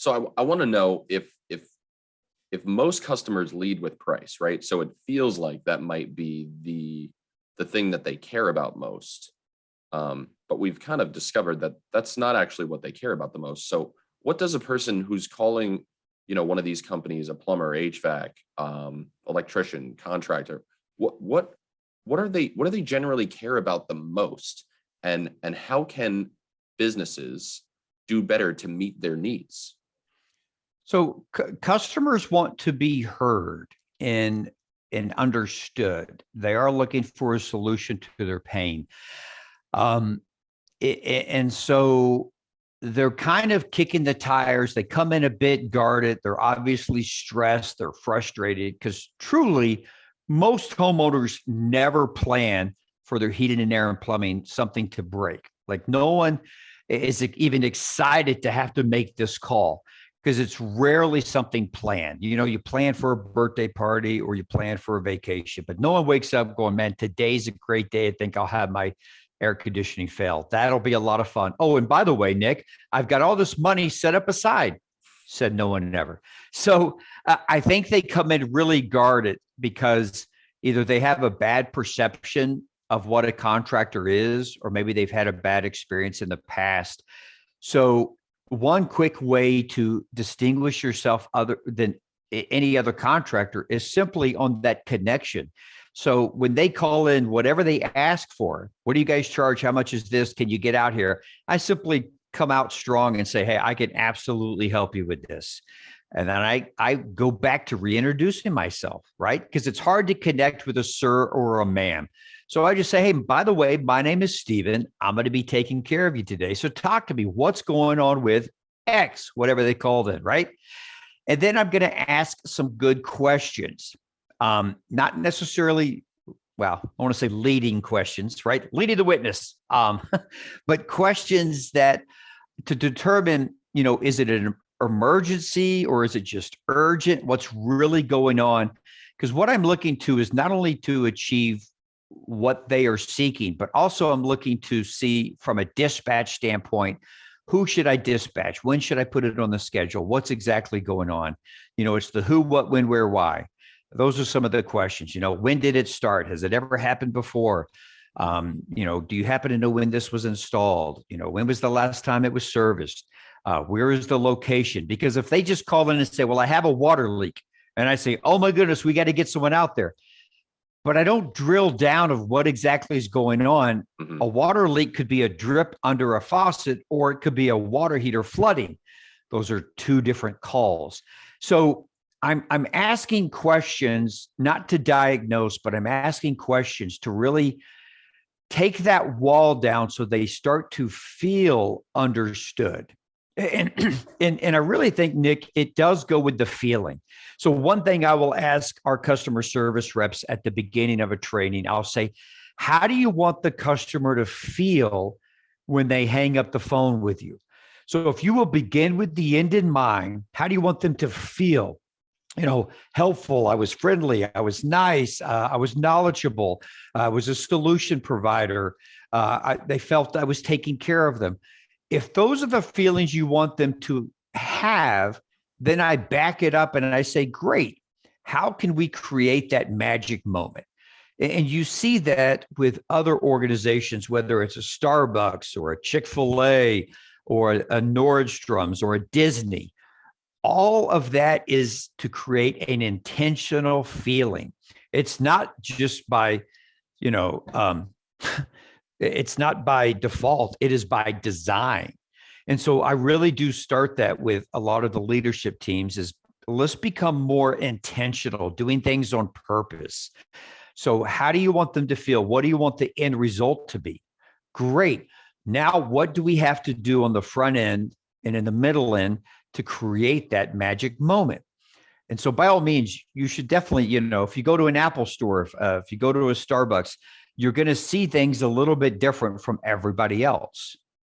So I want to know if most customers lead with price, right? So it feels like that might be the thing that they care about most. But we've kind of discovered that that's not actually what they care about the most. So what does a person who's calling, one of these companies, a plumber, HVAC, electrician, contractor, what do they generally care about the most? And how can businesses do better to meet their needs? So customers want to be heard and understood. They are looking for a solution to their pain. Um, and so they're kind of kicking the tires. They come in a bit guarded. They're obviously stressed. They're frustrated because truly, most homeowners never plan for their heating and air and plumbing something to break. Like no one is even excited to have to make this call because it's rarely something planned. You plan for a birthday party or you plan for a vacation, but no one wakes up going, man, today's a great day. I think I'll have my air conditioning fail. That'll be a lot of fun. Oh, and by the way, Nick, I've got all this money set up aside, said no one ever. So I think they come in really guarded because either they have a bad perception of what a contractor is, or maybe they've had a bad experience in the past. So one quick way to distinguish yourself other than any other contractor is simply on that connection. So when they call in, whatever they ask for, what do you guys charge? How much is this? Can you get out here? I simply come out strong and say, hey, I can absolutely help you with this. And then I go back to reintroducing myself, right? Because it's hard to connect with a sir or a ma'am. So I just say, hey, by the way, my name is Steven. I'm going to be taking care of you today. So talk to me. What's going on with X, whatever they called it, right? And then I'm going to ask some good questions. Not necessarily, well, I want to say leading questions, right? Leading the witness, but questions that to determine, is it an emergency or is it just urgent? What's really going on? Because what I'm looking to is not only to achieve what they are seeking, but also I'm looking to see from a dispatch standpoint, who should I dispatch? When should I put it on the schedule? What's exactly going on? It's the who, what, when, where, why. Those are some of the questions. When did it start? Has it ever happened before? Do you happen to know when this was installed? When was the last time it was serviced? Where is the location? Because if they just call in and say, well, I have a water leak, and I say, oh my goodness, we got to get someone out there. But I don't drill down of what exactly is going on. Mhm. A water leak could be a drip under a faucet, or it could be a water heater flooding. Those are two different calls. So I'm asking questions, not to diagnose, but I'm asking questions to really take that wall down so they start to feel understood. And I really think, Nick, it does go with the feeling. So one thing I will ask our customer service reps at the beginning of a training, I'll say, how do you want the customer to feel when they hang up the phone with you? So if you will begin with the end in mind, how do you want them to feel? Helpful. I was friendly. I was nice. I was knowledgeable. I was a solution provider. They felt I was taking care of them. If those are the feelings you want them to have, then I back it up and I say, great, how can we create that magic moment? And you see that with other organizations, whether it's a Starbucks or a Chick-fil-A or a Nordstrom's or a Disney. All of that is to create an intentional feeling. It's not just by, it's not by default, it is by design. And so I really do start that with a lot of the leadership teams is let's become more intentional, doing things on purpose. So how do you want them to feel? What do you want the end result to be? Great. Now, what do we have to do on the front end and in the middle end to create that magic moment? And so by all means, you should definitely, if you go to an Apple store, if you go to a Starbucks, you're going to see things a little bit different from everybody else.